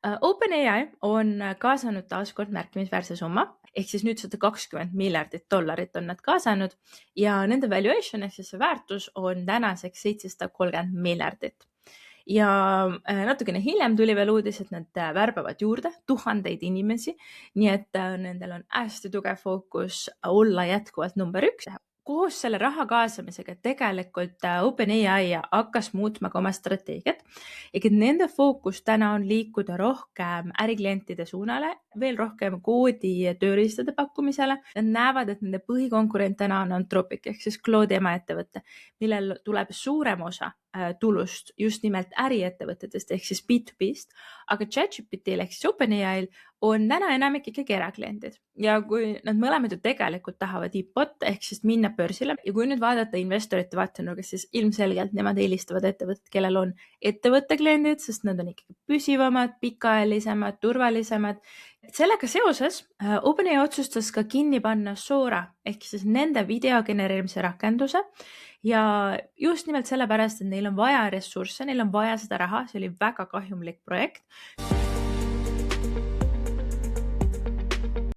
OpenAI on kaasanud taaskord märkimisväärse summa, ehk siis nüüd $120 miljardit on nad kaasanud ja nende valuation ehk siis see väärtus on tänaseks $730 miljardit. Ja natukene hiljem tuli veel uudis, et nad värbavad juurde 1000 inimesi, nii et nendel on hästi tugev fookus olla jätkuvalt number 1. Koos selle raha kaasamisega tegelikult OpenAI hakkas muutma ka oma strateegiat, ehk et nende fookus täna on liikuda rohkem äriklientide suunale, veel rohkem koodi ja tööriistade pakkumisele. Nad näevad, et nende põhikonkurent täna on Anthropic ehk siis Claude emaettevõte, millel tuleb suurem osa tulust just nimelt äriettevõtetest ehk siis B2B-st, aga ChatGPT-l ehk siis OpenAI-l on täna enamik ikkagi erakliendid ja kui nad mõlemad ju tegelikult tahavad e-bot ehk siis minna börsile ja kui nüüd vaadata investorite vaatenurgast, siis ilmselgelt nemad eelistavad ettevõtted, kellel on ettevõtte kliendid, sest nad on ikkagi püsivamad, pikaajalisemad, turvalisemad. Sellega seoses OpenAI otsustas ka kinni panna Sora ehk siis nende video genereerimise rakenduse ja just nimelt sellepärast, et neil on vaja ressursse, neil on vaja seda raha, see oli väga kahjumlik projekt.